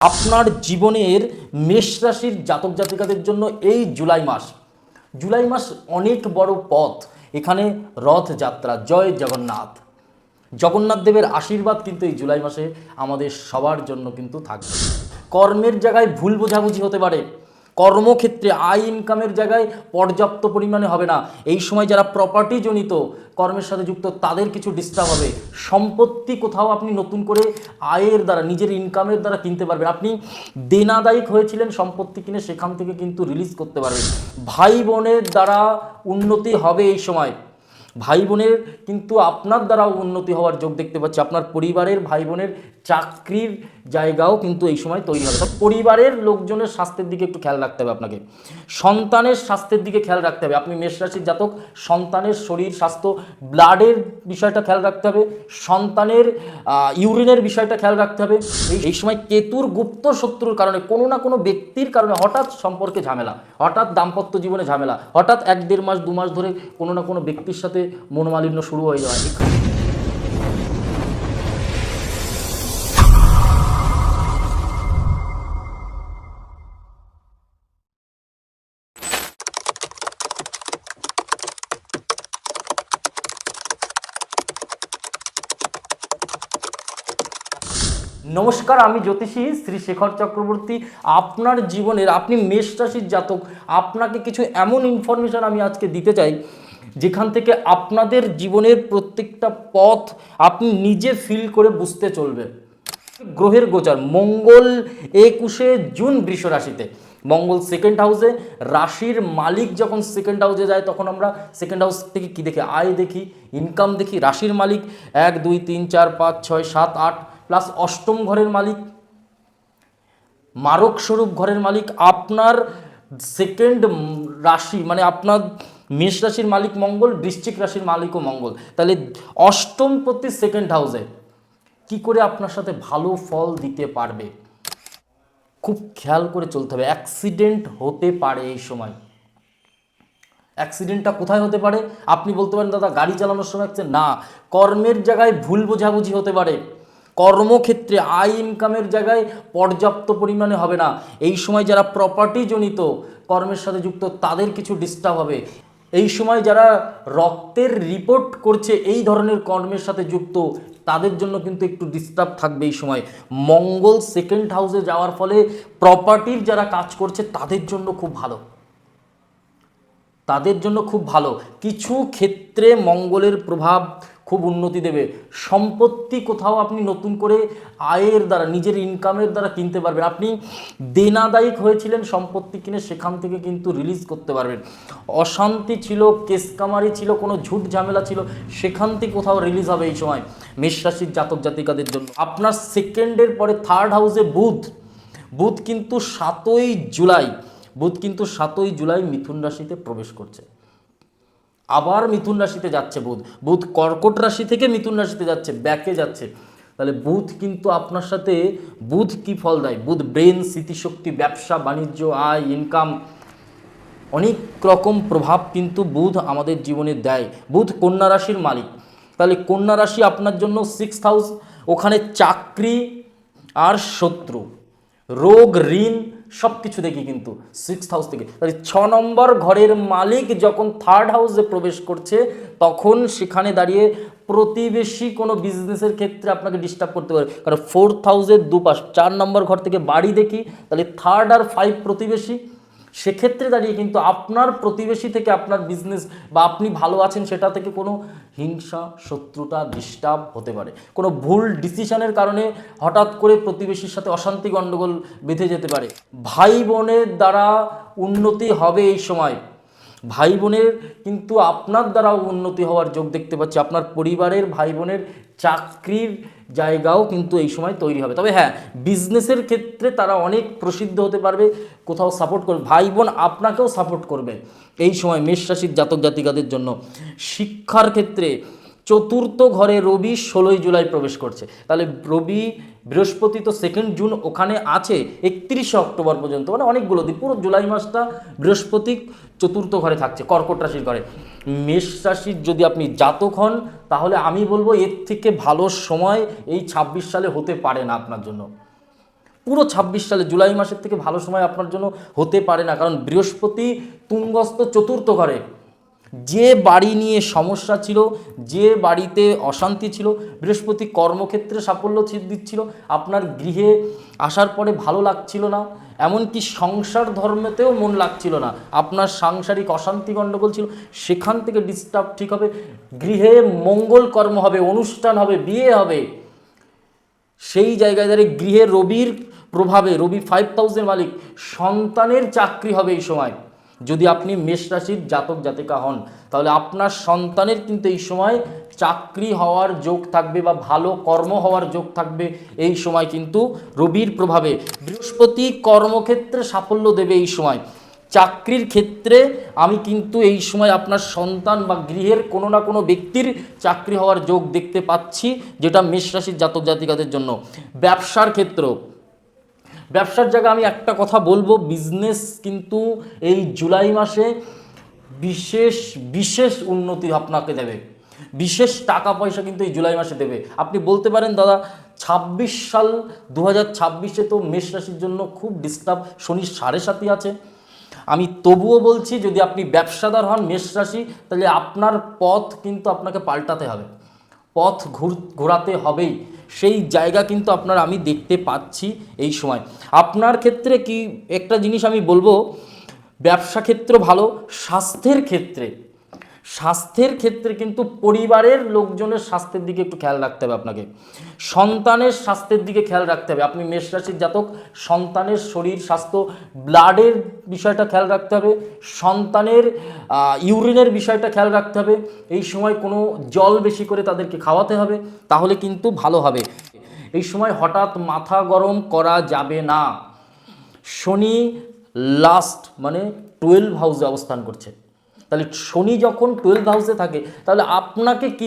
আপনার জীবনের মেষ রাশির জাতক জাতিকাদের জন্য এই জুলাই মাস অনেক বড় পথ। এখানে রথযাত্রা, জয় জগন্নাথ, জগন্নাথ দেবের আশীর্বাদ কিন্তু এই জুলাই মাসে আমাদের সবার জন্য কিন্তু থাকবে। কর্মের জায়গায় ভুল বোঝাবুঝি হতে পারে, কর্মক্ষেত্রে আয় ইনকামের জায়গায় পর্যাপ্ত পরিমাণে হবে না। এই সময় যারা প্রপার্টি জনিত কর্মের সাথে যুক্ত তাদের কিছু ডিস্টার্ব হবে। সম্পত্তি কোথাও আপনি নতুন করে আয়ের দ্বারা, নিজের ইনকামের দ্বারা কিনতে পারবেন। আপনি দেনাদায়িক হয়েছিলেন, সম্পত্তি কিনে সেখান থেকে কিন্তু রিলিজ করতে পারবেন। ভাই বোনের দ্বারা উন্নতি হবে এই সময়। ভাই বোনের কিন্তু আপনার দ্বারাও উন্নতি হওয়ার যোগ দেখতে পাচ্ছি। আপনার পরিবারের ভাই বোনের চাকরির জায়গাও কিন্তু এই সময় তৈরি হবে। পরিবারের লোকজনের স্বাস্থ্যের দিকে একটু খেয়াল রাখতে হবে আপনাকে, সন্তানের স্বাস্থ্যের দিকে খেয়াল রাখতে হবে। আপনি মেষ রাশির জাতক, সন্তানের শরীর স্বাস্থ্য, ব্লাডের বিষয়টা খেয়াল রাখতে হবে, সন্তানের ইউরিনের বিষয়টা খেয়াল রাখতে হবে। এই সময় কেতুর গুপ্ত শত্রুর কারণে, কোনো না কোনো ব্যক্তির কারণে হঠাৎ সম্পর্কে ঝামেলা, হঠাৎ দাম্পত্য জীবনে ঝামেলা, হঠাৎ 1-1.5 মাস 2 মাস ধরে কোনো না কোনো ব্যক্তির সাথে মনোমালিন্য শুরু হয়ে যাওয়া। নমস্কার, আমি জ্যোতিষী শ্রী শেখর চক্রবর্তী। আপনার জীবনের, আপনি মেষ রাশির জাতক, আপনাকে কিছু এমন ইনফরমেশন আমি আজকে দিতে চাই যেখান থেকে আপনাদের জীবনের প্রত্যেকটা পথ আপনি নিজে ফিল করে বুঝতে চলবে। গ্রহের গোচর, মঙ্গল 21শে জুন বৃষ রাশিতে, মঙ্গল সেকেন্ড হাউসে। রাশির মালিক যখন সেকেন্ড হাউসে যায় তখন আমরা সেকেন্ড হাউস থেকে কি দেখি? আয় দেখি, ইনকাম দেখি। রাশির মালিক 1 2 3 4 5 6 7 8 প্লাস অষ্টম ঘরের মালিক, মারক স্বরূপ ঘরের মালিক। আপনার সেকেন্ড রাশি মানে আপনার মেষ রাশির মালিক মঙ্গল, বৃশ্চিক রাশির মালিকও মঙ্গল। তাহলে অষ্টম প্রতি সেকেন্ড হাউসে কি করে আপনার সাথে ভালো ফল দিতে পারবে, খুব খেয়াল করে চলতে হবে। অ্যাক্সিডেন্ট হতে পারে এই সময়। অ্যাক্সিডেন্টটা কোথায় হতে পারে? আপনি বলতে পারেন দাদা গাড়ি চালানোর সময় অ্যাক্সিডেন্ট না, কর্মের জায়গায় ভুল বোঝাবুঝি হতে পারে, কর্মক্ষেত্রে আয় ইনকামের জায়গায় পর্যাপ্ত পরিমাণে হবে না। এই সময় যারা প্রপার্টি জনিত কর্মের সাথে যুক্ত তাদের কিছু ডিস্টার্ব হবে। এই সময় যারা রক্তের রিপোর্ট করছে এই ধরনের কর্মের সাথে যুক্ত তাদের জন্য কিন্তু একটু ডিস্টার্ব থাকবে এই সময়। মঙ্গল সেকেন্ড হাউসে যাওয়ার ফলে প্রপার্টির যারা কাজ করছে তাদের জন্য খুব ভালো, তাদের জন্য খুব ভালো। কিছু ক্ষেত্রে মঙ্গলের প্রভাব খুব উন্নতি দেবে। সম্পত্তি কোথাও আপনি নতুন করে আয়ের দ্বারা, নিজের ইনকামের দ্বারা কিনতে পারবেন। আপনি দেনাদায়িক হয়েছিলেন, সম্পত্তি কিনে সেখান থেকে কিন্তু রিলিজ করতে পারবেন। অশান্তি ছিল, কেসকামারি ছিল, কোনো ঝুট ঝামেলা ছিল, সেখান থেকে কোথাও রিলিজ হবে এই সময় মেষ রাশির জাতক জাতিকাদের জন্য। আপনার সেকেন্ডের পরে থার্ড হাউসে বুধ কিন্তু 7ই জুলাই মিথুন রাশিতে প্রবেশ করছে। আবার মিথুন রাশিতে যাচ্ছে বুধ কর্কট রাশি থেকে মিথুন রাশিতে যাচ্ছে, ব্যাকে যাচ্ছে। তাহলে বুধ কিন্তু আপনার সাথে, বুধ কি ফল দেয়? বুধ ব্রেন, স্মৃতিশক্তি, ব্যবসা বাণিজ্য, আয় ইনকাম, অনেক রকম প্রভাব কিন্তু বুধ আমাদের জীবনে দেয়। বুধ কন্যা রাশির মালিক। তাহলে কন্যা রাশি আপনার জন্য 6th হাউস, ওখানে চাকরি আর শত্রু, রোগ, ঋণ সব কিছু দেখি কিন্তু 6th হাউস থেকে। তাহলে 6 নম্বর ঘরের মালিক যখন থার্ড হাউসে প্রবেশ করছে তখন সেখানে দাঁড়িয়ে প্রতিবেশী কোনো বিজনেসের ক্ষেত্রে আপনাকে ডিস্টার্ব করতে পারে। কারণ 4th হাউসের দুপাশ, 4 নম্বর ঘর থেকে বাড়ি দেখি, তাহলে 3rd আর 5 প্রতিবেশী। সেক্ষেত্রে দাঁড়িয়ে কিন্তু আপনার প্রতিবেশী থেকে আপনার বিজনেস বা আপনি ভালো আছেন সেটা থেকে কোনো হিংসা, শত্রুতা, ডিস্টার্ব হতে পারে। কোনো ভুল ডিসিশনের কারণে হঠাৎ করে প্রতিবেশীর সাথে অশান্তি গণ্ডগোল বেঁধে যেতে পারে। ভাই বোনের দ্বারা উন্নতি হবে এই সময়। ভাই বোনের কিন্তু আপনার দ্বারাও উন্নতি হওয়ার যোগ দেখতে পাচ্ছি। আপনার পরিবারের ভাই বোনের চাকরির জায়গাও কিন্তু এই সময় তৈরি হবে। তবে হ্যাঁ, বিজনেসের ক্ষেত্রে তারা অনেক প্রসিদ্ধ হতে পারবে, কোথাও সাপোর্ট করবে, ভাই বোন আপনাকেও সাপোর্ট করবে এই সময় মেষ রাশির জাতক জাতিকাদের জন্য। শিক্ষার ক্ষেত্রে 4th ঘরে রবি 16ই জুলাই প্রবেশ করছে। তাহলে রবি, বৃহস্পতি তো 2nd জুন ওখানে আছে 31শে অক্টোবর পর্যন্ত, মানে অনেকগুলো দিন, পুরো জুলাই মাসটা বৃহস্পতি 4th ঘরে থাকছে, কর্কট রাশির ঘরে। মেষ রাশির যদি আপনি জাতক হন তাহলে আমি বলবো এর থেকে ভালো সময় এই 26 সালে হতে পারে না আপনার জন্য। পুরো 26 সালে জুলাই মাসের থেকে ভালো সময় আপনার জন্য হতে পারে না, কারণ বৃহস্পতি তুঙ্গস্থ চতুর্থ ঘরে। যে বাড়ি নিয়ে সমস্যা ছিল, যে বাড়িতে অশান্তি ছিল, বৃহস্পতি কর্মক্ষেত্রে সাফল্য দিচ্ছিল, আপনার গৃহে আসার পরে ভালো লাগছিল না, এমনকি সংসার ধর্মেতেও মন লাগছিল না, আপনার সাংসারিক অশান্তি গণ্ডগোল ছিল, সেখান থেকে ডিস্টার্ব ঠিক হবে, গৃহে মঙ্গল কর্ম হবে, অনুষ্ঠান হবে, বিয়ে হবে। সেই জায়গায় দাঁড়িয়ে গৃহে রবির প্রভাবে, রবি 5000 মালিক, সন্তানের চাকরি হবে এই সময়। যদি আপনি মেষ রাশির জাতক জাতিকা হন, তাহলে আপনার সন্তানের কিন্তু এই সময় চাকরি হওয়ার যোগ থাকবে বা ভালো কর্ম হওয়ার যোগ থাকবে এই সময়, কিন্তু রবির প্রভাবে। বৃহস্পতি কর্মক্ষেত্রে সাফল্য দেবে এই সময়। চাকরির ক্ষেত্রে আমি কিন্তু এই সময় আপনার সন্তান বা গৃহের কোনো না কোনো ব্যক্তির চাকরি হওয়ার যোগ দেখতে পাচ্ছি, যেটা মেষ রাশির জাতক জাতিকাদের জন্য। ব্যবসার ক্ষেত্র, ব্যবসার জায়গায় আমি একটা কথা বলবো, বিজনেস কিন্তু এই জুলাই মাসে বিশেষ বিশেষ উন্নতি আপনাকে দেবে, বিশেষ টাকা পয়সা কিন্তু এই জুলাই মাসে দেবে। আপনি বলতে পারেন দাদা 26 সাল 2026-এ তো মেষ রাশির জন্য খুব ডিস্টার্ব, শনি 7.5 আছে। আমি তবুও বলছি, যদি আপনি ব্যবসাদার হন মেষ রাশি, তাহলে আপনার পথ কিন্তু আপনাকে পাল্টাতে হবে, পথ ঘোরাতে হবেই। সেই জায়গা কিন্তু আমি দেখতে পাচ্ছি এই সময়। আপনার ক্ষেত্রে কি একটা জিনিস আমি বলবো, ব্যবসা ক্ষেত্র ভালো, স্বাস্থ্যের ক্ষেত্রে কিন্তু পরিবারের লোকজনের স্বাস্থ্যের দিকে একটু খেয়াল রাখতে হবে আপনাকে, সন্তানের স্বাস্থ্যের দিকে খেয়াল রাখতে হবে। আপনি মেষ রাশির জাতক, সন্তানের শরীর স্বাস্থ্য, ব্লাডের বিষয়টা খেয়াল রাখতে হবে, সন্তানের ইউরিনের বিষয়টা খেয়াল রাখতে হবে। এই সময় কোনো জল বেশি করে তাদেরকে খাওয়াতে হবে, তাহলে কিন্তু ভালো হবে। এই সময় হঠাৎ মাথা গরম করা যাবে না। শনি লাস্ট 12 হাউসে অবস্থান করছে, তাহলে শনি যখন 12 হাউসে থাকে, তাহলে আপনাকে কি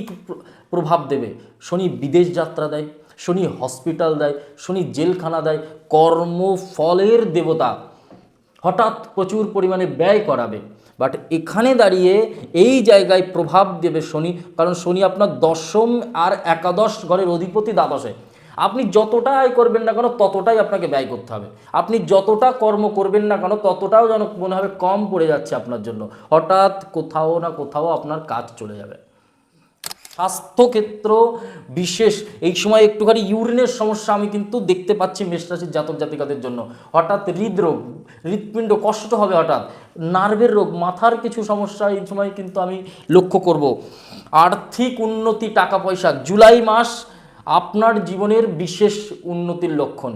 প্রভাব দেবে? শনি বিদেশ যাত্রা দেয়, শনি হসপিটাল দেয়, শনি জেলখানা দেয়, কর্মফলের দেবতা, হঠাৎ প্রচুর পরিমাণে ব্যয় করাবে। বাট এখানে দাঁড়িয়ে এই জায়গায় প্রভাব দেবে শনি, কারণ শনি আপনার দশম আর একাদশ ঘরের অধিপতি দ্বাদশে। আপনি যতটা আয় করবেন না কেন ততটাই আপনাকে ব্যয় করতে হবে, আপনি যতটা কর্ম করবেন না কেন ততটাও যেন মনে হবে কম পড়ে যাচ্ছে আপনার জন্য, হঠাৎ কোথাও না কোথাও আপনার কাজ চলে যাবে। স্বাস্থ্যক্ষেত্র বিশেষ এই সময় একটুখানি ইউরিনের সমস্যা আমি কিন্তু দেখতে পাচ্ছি মেষ রাশির জাতক জাতিকাদের জন্য। হঠাৎ হৃদরোগ, হৃৎপিণ্ড কষ্ট হবে, হঠাৎ নার্ভের রোগ, মাথার কিছু সমস্যা এই সময় কিন্তু আমি লক্ষ্য করব। আর্থিক উন্নতি, টাকা পয়সা, জুলাই মাস আপনার জীবনের বিশেষ উন্নতির লক্ষণ।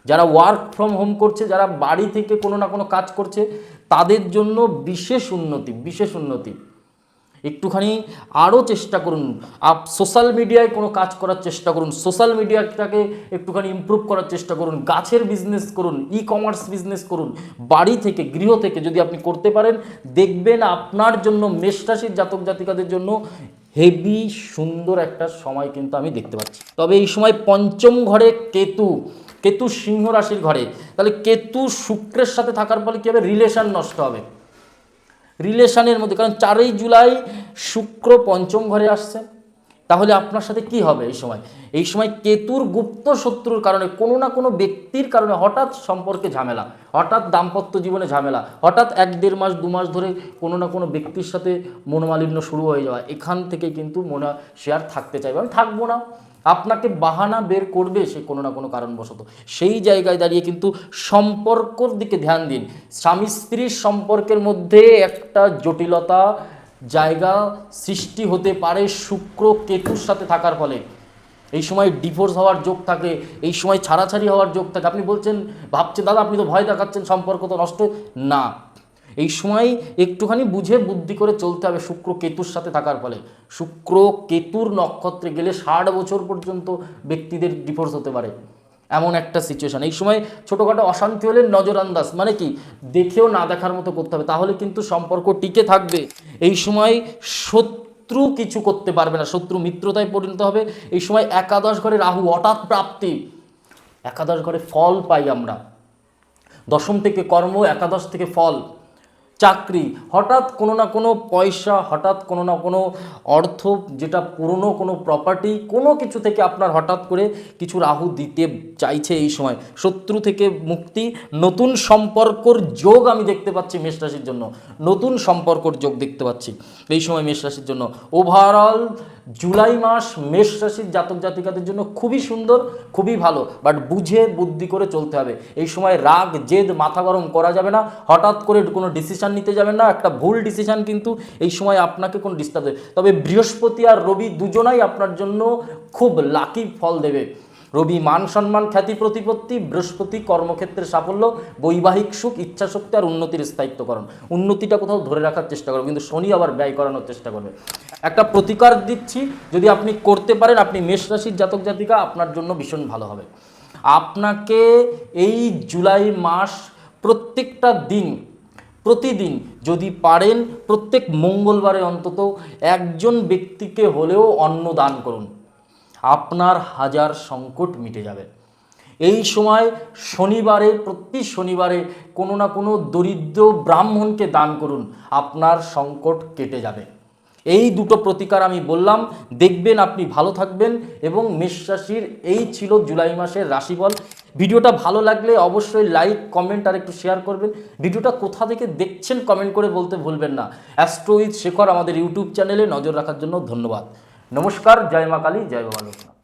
যারা ওয়ার্ক ফ্রম হোম করছে, যারা বাড়ি থেকে কোনো না কোনো কাজ করছে, তাদের জন্য বিশেষ উন্নতি। একটুখানি আরও চেষ্টা করুন, সোশ্যাল মিডিয়ায় কোনো কাজ করার চেষ্টা করুন, সোশ্যাল মিডিয়াটাকে একটুখানি ইমপ্রুভ করার চেষ্টা করুন, গাছের বিজনেস করুন, ই কমার্স বিজনেস করুন, বাড়ি থেকে গৃহ থেকে যদি আপনি করতে পারেন, দেখবেন আপনার জন্য মেষ রাশির জাতক জাতিকাদের জন্য হেভি সুন্দর একটা সময় কিন্তু আমি দেখতে পাচ্ছি। তবে এই সময় পঞ্চম ঘরে কেতু সিংহ রাশির ঘরে, তাহলে কেতু শুক্রের সাথে থাকার ফলে কী হবে? রিলেশন নষ্ট হবে, রিলেশনের মধ্যে, কারণ 4ই জুলাই শুক্র পঞ্চম ঘরে আসছে। তাহলে আপনার সাথে কি হবে এই সময় কেতুর গুপ্ত শত্রুর কারণে, কোনো না কোনো ব্যক্তির কারণে হঠাৎ সম্পর্কে ঝামেলা, হঠাৎ দাম্পত্য জীবনে ঝামেলা, হঠাৎ 1-1.5 মাস 2 মাস ধরে কোনো না কোনো ব্যক্তির সাথে মনোমালিন্য শুরু হয়ে যাওয়া, এখান থেকে কিন্তু সে আর থাকতে চাইবে, আমি থাকবো না, আপনাকে বাহানা বের করবে সে কোনো না কোনো কারণবশত। সেই জায়গায় দাঁড়িয়ে কিন্তু সম্পর্কর দিকে ধ্যান দিন। স্বামী স্ত্রীর সম্পর্কের মধ্যে একটা জটিলতা জায়গা সৃষ্টি হতে পারে শুক্র কেতুর সাথে থাকার ফলে। এই সময় ডিভোর্স হওয়ার যোগ থাকে, এই সময় ছাড়াছাড়ি হওয়ার যোগ থাকে। আপনি ভাবছেন দাদা আপনি তো ভয় দেখাচ্ছেন, সম্পর্ক তো নষ্ট না। এই সময় একটুখানি বুঝে বুদ্ধি করে চলতে হবে শুক্র কেতুর সাথে থাকার ফলে। শুক্র কেতুর নক্ষত্রে গেলে 60 বছর পর্যন্ত ব্যক্তিদের ডিভোর্স হতে পারে, এমন একটা সিচুয়েশান। এই সময় ছোটোখাটো অশান্তি হলে নজরআন্দাজ, কি দেখেও না দেখার মতো করতে হবে, তাহলে কিন্তু সম্পর্ক টিকে থাকবে। এই সময় শত্রু কিছু করতে পারবে না, শত্রু মিত্রতায় পরিণত হবে। এই সময় একাদশ ঘরে রাহু, হঠাৎ প্রাপ্তি, একাদশ ঘরে ফল পাই আমরা, দশম থেকে কর্ম, একাদশ থেকে ফল। চাকরি, হঠাৎ কোনো না কোনো পয়সা, হঠাৎ কোনো না কোনো অর্থ, যেটা পুরনো কোনো প্রপার্টি, কোনো কিছু থেকে আপনার হঠাৎ করে কিছু রাহু দিতে চাইছে এই সময়। শত্রু থেকে মুক্তি, নতুন সম্পর্কর যোগ আমি দেখতে পাচ্ছি মেষ রাশির জন্য, নতুন সম্পর্কর যোগ দেখতে পাচ্ছি এই সময় মেষ রাশির জন্য। ওভারঅল জুলাই মাস মেষ রাশির জাতক জাতিকাদের জন্য খুবই সুন্দর, খুবই ভালো, বাট বুঝে বুদ্ধি করে চলতে হবে। এই সময় রাগ জেদ মাথা গরম করা যাবে না, হঠাৎ করে কোনো ডিসিশন নিতে যাবেন না, একটা ভুল ডিসিশন কিন্তু এই সময় আপনাকে কোনো ডিস্টার্ব দেবে। তবে বৃহস্পতি আর রবি দুজনাই আপনার জন্য খুব লাকি ফল দেবে। রবি মান সম্মান খ্যাতি প্রতিপত্তি, বৃহস্পতি কর্মক্ষেত্রে সাফল্য, বৈবাহিক সুখ, ইচ্ছাশক্তি আর উন্নতির স্থায়িত্বকরণ। উন্নতিটা কোথাও ধরে রাখার চেষ্টা করবে, কিন্তু শনি আবার ব্যয় করানোর চেষ্টা করবে। একটা প্রতিকার দিচ্ছি, যদি আপনি করতে পারেন, আপনি মেষ রাশির জাতক জাতিকা, আপনার জন্য ভীষণ ভালো হবে। আপনাকে এই জুলাই মাস প্রত্যেকটা দিন, প্রতিদিন যদি পারেন, প্রত্যেক মঙ্গলবারে অন্তত একজন ব্যক্তিকে হলেও অন্ন দান করুন, আপনার হাজার সংকট মিটে যাবে। এই সময় শনিবারে, প্রতি শনিবারে কোনো না কোনো দরিদ্র ব্রাহ্মণকে দান করুন, আপনার সংকট কেটে যাবে। এই দুটো প্রতিকার আমি বললাম, দেখবেন আপনি ভালো থাকবেন। এবং মেষ রাশির এই ছিল জুলাই মাসের রাশিফল। ভিডিওটা ভালো লাগলে অবশ্যই লাইক কমেন্ট আর একটু শেয়ার করবেন। ভিডিওটা কোথা থেকে দেখছেন কমেন্ট করে বলতে ভুলবেন না। অ্যাস্ট্রো উইথ শেখর আমাদের ইউটিউব চ্যানেলে নজর রাখার জন্য ধন্যবাদ। নমস্কার, জয় মা কালী, জয় বাবা লোকনাথ।